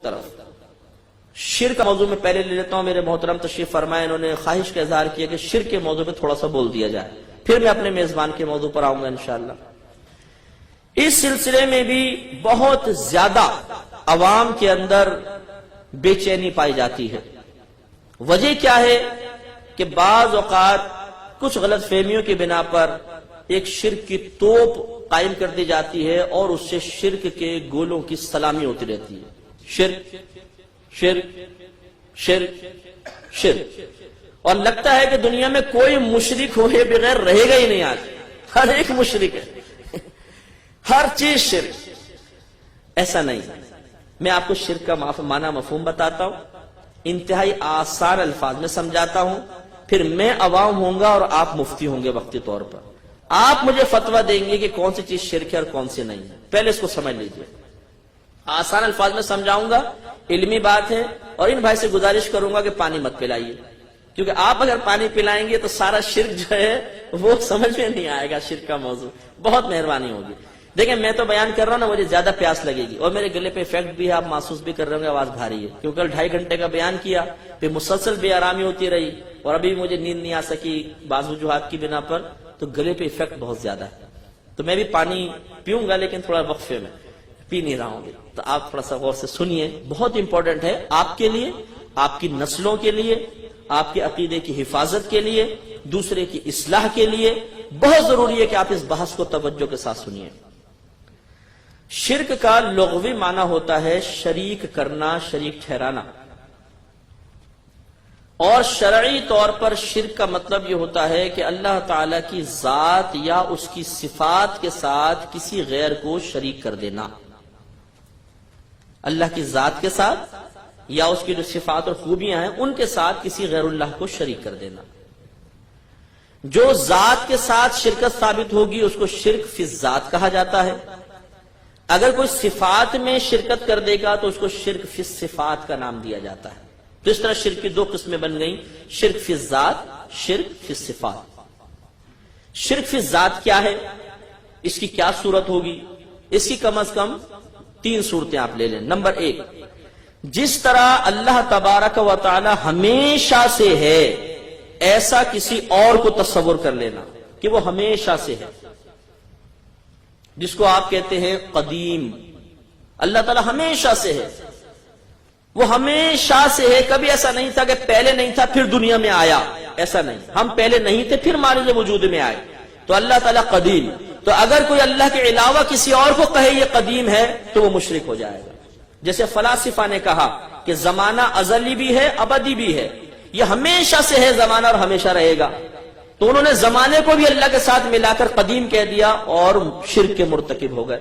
طرف۔ شرک کا موضوع میں پہلے لے لیتا ہوں، میرے محترم تشریف فرمائے، انہوں نے خواہش کا اظہار کیا کہ شرک کے موضوع پہ تھوڑا سا بول دیا جائے، پھر میں اپنے میزبان کے موضوع پر آؤں گا انشاءاللہ۔ اس سلسلے میں بھی بہت زیادہ عوام کے اندر بے چینی پائی جاتی ہے۔ وجہ کیا ہے کہ بعض اوقات کچھ غلط فہمیوں کی بنا پر ایک شرک کی توپ قائم کر دی جاتی ہے اور اس سے شرک کے گولوں کی سلامی ہوتی رہتی ہے۔ شرک شرک شرک شرک، اور لگتا ہے کہ دنیا میں کوئی مشرک ہوئے بغیر رہے گا ہی نہیں، آج ہر ایک مشرک ہے، ہر چیز شرک۔ ایسا نہیں، میں آپ کو شرک کا معنی مفہوم بتاتا ہوں، انتہائی آسان الفاظ میں سمجھاتا ہوں، پھر میں عوام ہوں گا اور آپ مفتی ہوں گے وقتی طور پر، آپ مجھے فتویٰ دیں گے کہ کون سی چیز شرک ہے اور کون سی نہیں ہے۔ پہلے اس کو سمجھ لیجئے، آسان الفاظ میں سمجھاؤں گا، علمی بات ہے، اور ان بھائی سے گزارش کروں گا کہ پانی مت پلائیے، کیونکہ آپ اگر پانی پلائیں گے تو سارا شرک جو ہے وہ سمجھ میں نہیں آئے گا۔ شرک کا موضوع بہت مہربانی ہوگی۔ دیکھیں میں تو بیان کر رہا ہوں نا، مجھے زیادہ پیاس لگے گی اور میرے گلے پہ افیکٹ بھی ہے، آپ محسوس بھی کر رہے ہوں گے، آواز بھاری ہے، کیونکہ کل 2.5 گھنٹے کا بیان کیا، پھر مسلسل بے آرامی ہوتی رہی اور ابھی مجھے نیند نہیں آ سکی بعض وجوہات کی بنا پر، تو گلے پہ افیکٹ بہت زیادہ ہے۔ تو میں بھی پانی پیوں گا لیکن تھوڑا وقفے میں، پی نہیں رہا ہوں گی، تو آپ تھوڑا سا غور سے سنیے، بہت امپورٹنٹ ہے آپ کے لیے، آپ کی نسلوں کے لیے، آپ کے عقیدے کی حفاظت کے لیے، دوسرے کی اصلاح کے لیے بہت ضروری ہے کہ آپ اس بحث کو توجہ کے ساتھ سنیے۔ شرک کا لغوی معنی ہوتا ہے شریک کرنا، شریک ٹھہرانا، اور شرعی طور پر شرک کا مطلب یہ ہوتا ہے کہ اللہ تعالی کی ذات یا اس کی صفات کے ساتھ کسی غیر کو شریک کر دینا۔ اللہ کی ذات کے ساتھ یا اس کی جو صفات اور خوبیاں ہیں ان کے ساتھ کسی غیر اللہ کو شریک کر دینا۔ جو ذات کے ساتھ شرکت ثابت ہوگی اس کو شرک فی الذات کہا جاتا ہے۔ اگر کوئی صفات میں شرکت کر دے گا تو اس کو شرک فی الصفات کا نام دیا جاتا ہے۔ تو اس طرح شرک کی 2 قسمیں بن گئیں، شرک فی الذات، شرک فی الصفات۔ شرک فی الذات کیا ہے، اس کی کیا صورت ہوگی؟ اس کی کم از کم 3 صورتیں آپ لے لیں۔ نمبر 1، جس طرح اللہ تبارک و تعالی ہمیشہ سے ہے ایسا کسی اور کو تصور کر لینا کہ وہ ہمیشہ سے ہے، جس کو آپ کہتے ہیں قدیم۔ اللہ تعالی ہمیشہ سے ہے، وہ ہمیشہ سے ہے، کبھی ایسا نہیں تھا کہ پہلے نہیں تھا پھر دنیا میں آیا، ایسا نہیں، ہم پہلے نہیں تھے پھر ہمارے وجود میں آئے، تو اللہ تعالیٰ قدیم۔ تو اگر کوئی اللہ کے علاوہ کسی اور کو کہے یہ قدیم ہے تو وہ مشرک ہو جائے گا۔ جیسے فلاسفہ نے کہا کہ زمانہ ازلی بھی ہے ابدی بھی ہے، یہ ہمیشہ سے ہے زمانہ اور ہمیشہ رہے گا، تو انہوں نے زمانے کو بھی اللہ کے ساتھ ملا کر قدیم کہہ دیا اور شرک کے مرتکب ہو گئے۔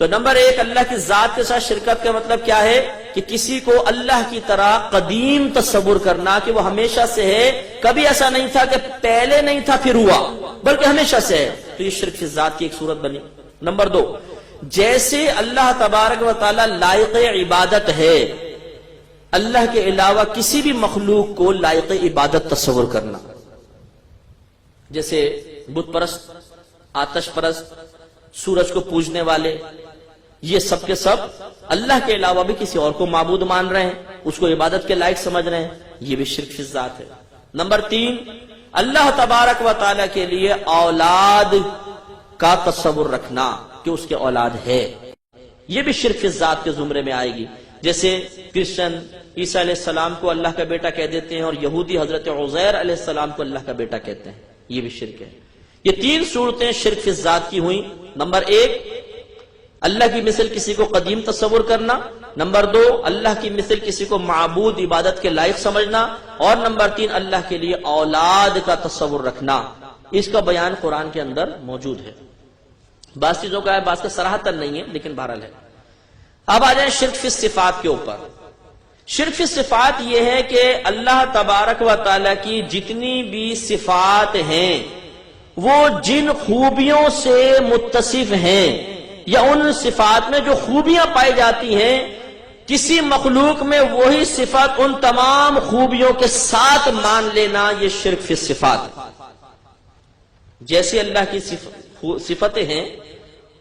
تو نمبر 1، اللہ کی ذات کے ساتھ شرکت کا مطلب کیا ہے کہ کسی کو اللہ کی طرح قدیم تصور کرنا کہ وہ ہمیشہ سے ہے، کبھی ایسا نہیں تھا کہ پہلے نہیں تھا پھر ہوا، بلکہ ہمیشہ سے ہے، تو یہ شرک فی ذات کی ایک صورت بنی۔ نمبر 2، جیسے اللہ تبارک و تعالی لائق عبادت ہے، اللہ کے علاوہ کسی بھی مخلوق کو لائق عبادت تصور کرنا، جیسے بت پرست، آتش پرست، سورج کو پوجنے والے، یہ سب کے سب اللہ کے علاوہ بھی کسی اور کو معبود مان رہے ہیں، اس کو عبادت کے لائق سمجھ رہے ہیں، یہ بھی شرک فی ذات ہے۔ نمبر 3، اللہ تبارک و تعالی کے لیے اولاد کا تصور رکھنا کہ اس کے اولاد ہے، یہ بھی شرک فی ذات کے زمرے میں آئے گی۔ جیسے کرسچن عیسیٰ علیہ السلام کو اللہ کا بیٹا کہہ دیتے ہیں اور یہودی حضرت عزیر علیہ السلام کو اللہ کا بیٹا کہتے ہیں، یہ بھی شرک ہے۔ یہ 3 صورتیں شرک فی ذات کی ہوئیں۔ نمبر 1، اللہ کی مثل کسی کو قدیم تصور کرنا، نمبر 2، اللہ کی مثل کسی کو معبود عبادت کے لائق سمجھنا، اور نمبر 3، اللہ کے لیے اولاد کا تصور رکھنا۔ اس کا بیان قرآن کے اندر موجود ہے، بعض چیزوں کا ہے، بعض کا صراحتاً نہیں ہے، لیکن بہرحال ہے۔ اب آ جائیں شرک فی الصفات کے اوپر۔ شرک فی الصفات یہ ہے کہ اللہ تبارک و تعالی کی جتنی بھی صفات ہیں وہ جن خوبیوں سے متصف ہیں یا ان صفات میں جو خوبیاں پائی جاتی ہیں، کسی مخلوق میں وہی صفت ان تمام خوبیوں کے ساتھ مان لینا، یہ شرک فی الصفات۔ جیسے اللہ کی صفتیں ہیں،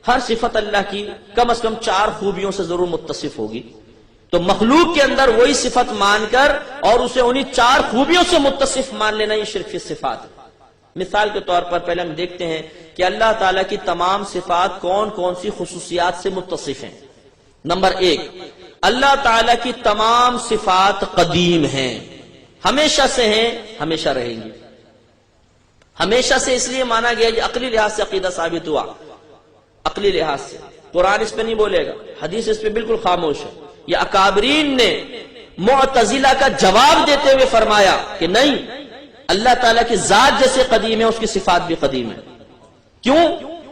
ہر صفت اللہ کی کم از کم 4 خوبیوں سے ضرور متصف ہوگی، تو مخلوق کے اندر وہی صفت مان کر اور اسے انہی 4 خوبیوں سے متصف مان لینا، یہ شرک فی صفات ہے۔ مثال کے طور پر پہلے ہم دیکھتے ہیں کہ اللہ تعالیٰ کی تمام صفات کون کون سی خصوصیات سے متصف ہیں۔ نمبر 1، اللہ تعالیٰ کی تمام صفات قدیم ہیں، ہمیشہ سے ہیں، ہمیشہ رہیں گی۔ ہمیشہ سے اس لیے مانا گیا کہ عقلی لحاظ سے عقیدہ ثابت ہوا، عقلی لحاظ سے قرآن اس پہ نہیں بولے گا، حدیث اس پہ بالکل خاموش ہے۔ یہ اکابرین نے معتزلہ کا جواب دیتے ہوئے فرمایا کہ نہیں، اللہ تعالیٰ کی ذات جیسے قدیم ہے اس کی صفات بھی قدیم ہے۔ کیوں؟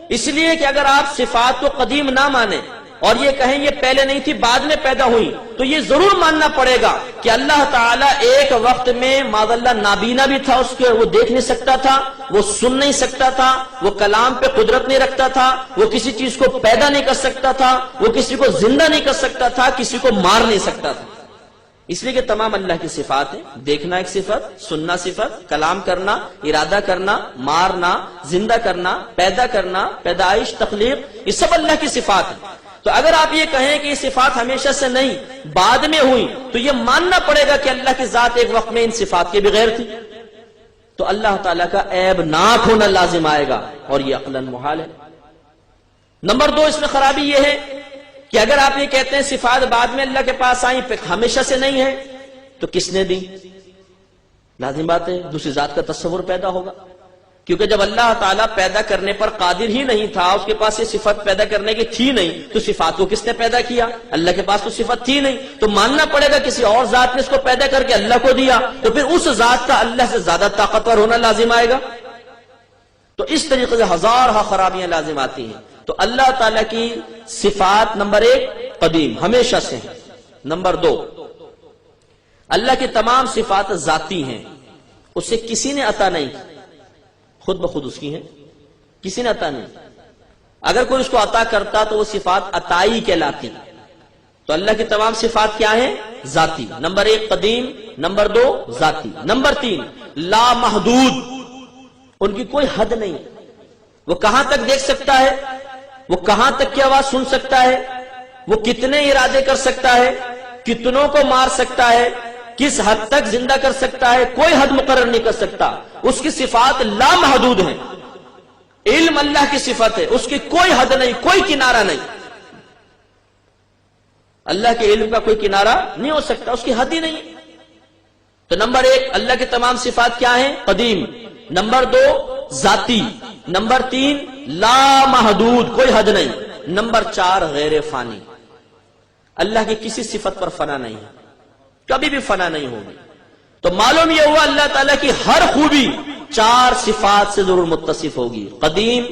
اس لیے کہ اگر آپ صفات کو قدیم نہ مانیں اور یہ کہیں یہ پہلے نہیں تھی بعد میں پیدا ہوئی، تو یہ ضرور ماننا پڑے گا کہ اللہ تعالیٰ ایک وقت میں معاذ اللہ نابینا بھی تھا، اس کے وہ دیکھ نہیں سکتا تھا، وہ سن نہیں سکتا تھا، وہ کلام پہ قدرت نہیں رکھتا تھا، وہ کسی چیز کو پیدا نہیں کر سکتا تھا، وہ کسی کو زندہ نہیں کر سکتا تھا، کسی کو مار نہیں سکتا تھا۔ اس لیے کہ تمام اللہ کی صفات ہیں، دیکھنا ایک صفت، سننا صفت، کلام کرنا، ارادہ کرنا، مارنا، زندہ کرنا، پیدا کرنا، پیدائش، تخلیق، یہ سب اللہ کی صفات ہیں۔ تو اگر آپ یہ کہیں کہ یہ صفات ہمیشہ سے نہیں بعد میں ہوئی، تو یہ ماننا پڑے گا کہ اللہ کی ذات ایک وقت میں ان صفات کے بغیر تھی، تو اللہ تعالیٰ کا عیب ناک ہونا لازم آئے گا، اور یہ عقلاً محال ہے۔ نمبر 2، اس میں خرابی یہ ہے کہ اگر آپ یہ کہتے ہیں صفات بعد میں اللہ کے پاس آئیں، ہمیشہ سے نہیں ہے، تو کس نے دی؟ لازم بات ہے دوسری ذات کا تصور پیدا ہوگا، کیونکہ جب اللہ تعالیٰ پیدا کرنے پر قادر ہی نہیں تھا، اس کے پاس یہ صفت پیدا کرنے کی تھی نہیں، تو صفات کو کس نے پیدا کیا؟ اللہ کے پاس تو صفت تھی نہیں، تو ماننا پڑے گا کسی اور ذات نے اس کو پیدا کر کے اللہ کو دیا، تو پھر اس ذات کا اللہ سے زیادہ طاقتور ہونا لازم آئے گا۔ تو اس طریقے سے ہزارہ خرابیاں لازم آتی ہیں۔ تو اللہ تعالیٰ کی صفات نمبر 1 قدیم، ہمیشہ سے ہیں۔ نمبر 2، اللہ کی تمام صفات ذاتی ہیں، اسے کسی نے عطا نہیں کی، خود بخود اس کی ہیں، کسی نے عطا نہیں۔ اگر کوئی اس کو عطا کرتا تو وہ صفات عطائی کہلاتی۔ تو اللہ کی تمام صفات کیا ہیں؟ ذاتی۔ نمبر 1 قدیم، نمبر 2 ذاتی، نمبر 3 لا محدود، ان کی کوئی حد نہیں، وہ کہاں تک دیکھ سکتا ہے، وہ کہاں تک کی آواز سن سکتا ہے، وہ کتنے ارادے کر سکتا ہے، کتنوں کو مار سکتا ہے، کس حد تک زندہ کر سکتا ہے، کوئی حد مقرر نہیں کر سکتا۔ اس کی صفات لا محدود ہیں۔ علم اللہ کی صفت ہے، اس کی کوئی حد نہیں، کوئی کنارہ نہیں۔ اللہ کے علم کا کوئی کنارہ نہیں ہو سکتا، اس کی حد ہی نہیں۔ تو نمبر 1 اللہ کی تمام صفات کیا ہیں؟ قدیم۔ نمبر 2 ذاتی۔ نمبر 3 لا محدود، کوئی حد نہیں۔ نمبر 4 غیر فانی، اللہ کی کسی صفت پر فنا نہیں ہے، کبھی بھی فنا نہیں ہوگی۔ تو معلوم یہ ہوا اللہ تعالیٰ کی ہر خوبی 4 صفات سے ضرور متصف ہوگی، قدیم،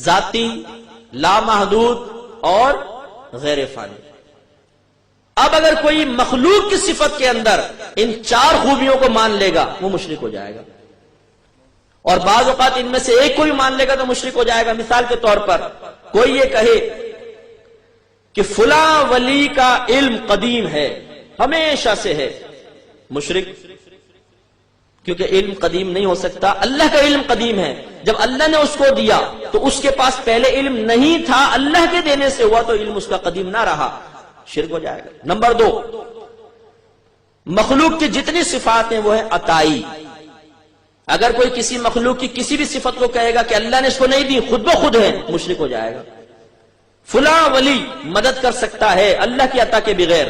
ذاتی، لا محدود اور غیر فانی۔ اب اگر کوئی مخلوق کی صفت کے اندر ان 4 خوبیوں کو مان لے گا وہ مشرک ہو جائے گا، اور بعض اوقات ان میں سے ایک کو بھی مان لے گا تو مشرک ہو جائے گا۔ مثال کے طور پر کوئی یہ کہے کہ فلاں ولی کا علم قدیم ہے، ہمیشہ سے ہے، مشرک، کیونکہ علم قدیم نہیں ہو سکتا، اللہ کا علم قدیم ہے۔ جب اللہ نے اس کو دیا تو اس کے پاس پہلے علم نہیں تھا، اللہ کے دینے سے ہوا تو علم اس کا قدیم نہ رہا، شرک ہو جائے گا۔ نمبر 2 مخلوق کی جتنی صفات ہیں وہ ہے عطائی۔ اگر کوئی کسی مخلوق کی کسی بھی صفت کو کہے گا کہ اللہ نے اس کو نہیں دی، خود بخود ہے، مشرک ہو جائے گا۔ فلاں ولی مدد کر سکتا ہے اللہ کی عطا کے بغیر،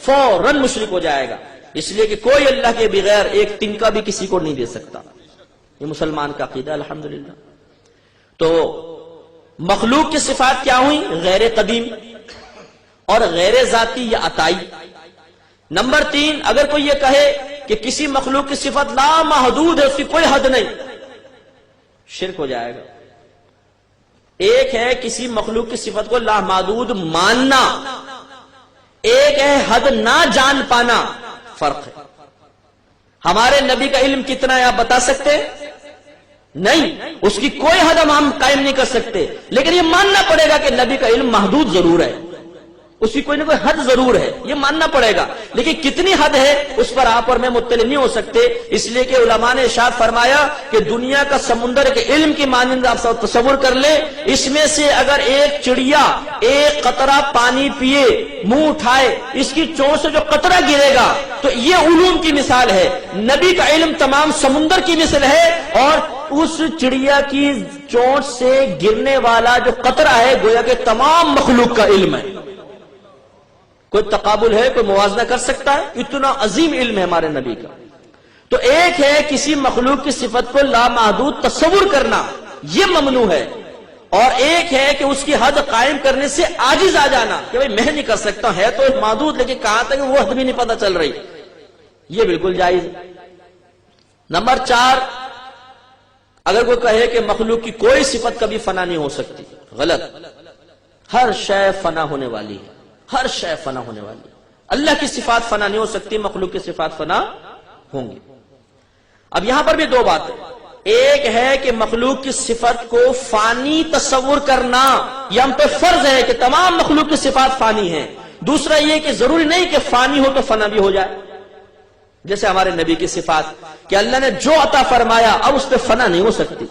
فوراً مشرک ہو جائے گا، اس لیے کہ کوئی اللہ کے بغیر ایک تنکا بھی کسی کو نہیں دے سکتا۔ یہ مسلمان کا عقیدہ الحمدللہ۔ تو مخلوق کی صفات کیا ہوئی؟ غیر قدیم اور غیر ذاتی یا عطائی۔ نمبر 3 اگر کوئی یہ کہے کہ کسی مخلوق کی صفت لا محدود ہے، اس کی کوئی حد نہیں، شرک ہو جائے گا۔ ایک ہے کسی مخلوق کی صفت کو لا محدود ماننا، ایک ہے حد نہ جان پانا، فرق ہے۔ ہمارے نبی کا علم کتنا ہے آپ بتا سکتے؟ نہیں، اس کی کوئی حد ہم قائم نہیں کر سکتے، لیکن یہ ماننا پڑے گا کہ نبی کا علم محدود ضرور ہے، اس کی کوئی نہ کوئی حد ضرور ہے، یہ ماننا پڑے گا، لیکن کتنی حد ہے اس پر آپ اور میں مطلع نہیں ہو سکتے، اس لیے کہ علماء نے ارشاد فرمایا کہ دنیا کا سمندر کے علم کی مانند آپ سب تصور کر لیں، اس میں سے اگر ایک چڑیا ایک قطرہ پانی پیے، منہ اٹھائے، اس کی چونچ سے جو قطرہ گرے گا تو یہ علوم کی مثال ہے۔ نبی کا علم تمام سمندر کی مثل ہے، اور اس چڑیا کی چونچ سے گرنے والا جو قطرہ ہے گویا کہ تمام مخلوق کا علم ہے۔ کوئی تقابل ہے، کوئی موازنہ کر سکتا ہے؟ اتنا عظیم علم ہے ہمارے نبی کا۔ تو ایک ہے کسی مخلوق کی صفت کو لامحدود تصور کرنا، یہ ممنوع ہے، اور ایک ہے کہ اس کی حد قائم کرنے سے عاجز آ جانا کہ بھئی میں نہیں کر سکتا، ہے تو محدود لیکن کہاں تک وہ حد بھی نہیں پتہ چل رہی، یہ بالکل جائز ہے۔ نمبر 4، اگر کوئی کہے کہ مخلوق کی کوئی صفت کبھی فنا نہیں ہو سکتی، غلط۔ ہر شے فنا ہونے والی ہے، ہر شے فنا ہونے والی ہے۔ اللہ کی صفات فنا نہیں ہو سکتی، مخلوق کی صفات فنا ہوں گی۔ اب یہاں پر بھی دو باتیں، ایک ہے کہ مخلوق کی صفت کو فانی تصور کرنا، یہ ہم پہ فرض ہے کہ تمام مخلوق کی صفات فانی ہیں۔ دوسرا یہ کہ ضروری نہیں کہ فانی ہو تو فنا بھی ہو جائے، جیسے ہمارے نبی کی صفات کہ اللہ نے جو عطا فرمایا اب اس پہ فنا نہیں ہو سکتی۔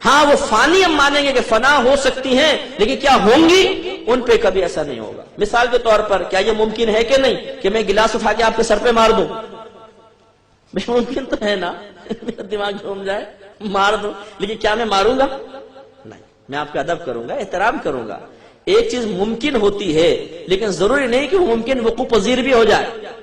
ہاں وہ فانی ہم مانیں گے کہ فنا ہو سکتی ہیں، لیکن کیا ہوں گی؟ ان پہ کبھی ایسا نہیں ہوگا۔ مثال کے طور پر کیا یہ ممکن ہے کہ نہیں کہ میں گلاس اٹھا کے آپ کے سر پہ مار دوں؟ ممکن تو ہے نا، میرا دماغ گھوم جائے مار دوں، لیکن کیا میں ماروں گا؟ نہیں، میں آپ کا ادب کروں گا، احترام کروں گا۔ ایک چیز ممکن ہوتی ہے لیکن ضروری نہیں کہ وہ ممکن وقوع پذیر بھی ہو جائے۔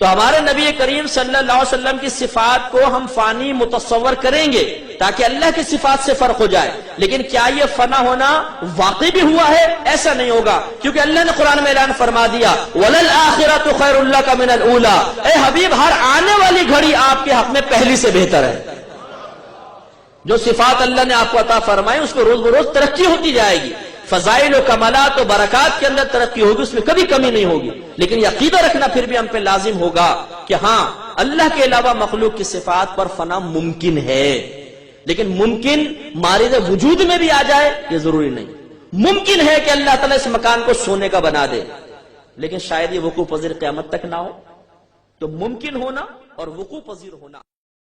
تو ہمارے نبی کریم صلی اللہ علیہ وسلم کی صفات کو ہم فانی متصور کریں گے تاکہ اللہ کی صفات سے فرق ہو جائے، لیکن کیا یہ فنا ہونا واقعی بھی ہوا ہے؟ ایسا نہیں ہوگا، کیونکہ اللہ نے قرآن میں اعلان فرما دیا وَلَلْآخِرَةُ خَيْرٌ لَكَ مِنَ الْأُولَىٰ، اے حبیب ہر آنے والی گھڑی آپ کے حق میں پہلی سے بہتر ہے۔ جو صفات اللہ نے آپ کو عطا فرمائی اس کو روز بروز ترقی ہوتی جائے گی، فضائل و کمالات و برکات کے اندر ترقی ہوگی، اس میں کبھی کمی نہیں ہوگی، لیکن یہ عقیدہ رکھنا پھر بھی ہم پہ لازم ہوگا کہ ہاں اللہ کے علاوہ مخلوق کی صفات پر فنا ممکن ہے، لیکن ممکن مارد وجود میں بھی آ جائے یہ ضروری نہیں۔ ممکن ہے کہ اللہ تعالیٰ اس مکان کو سونے کا بنا دے، لیکن شاید یہ وقوع پذیر قیامت تک نہ ہو۔ تو ممکن ہونا اور وقوع پذیر ہونا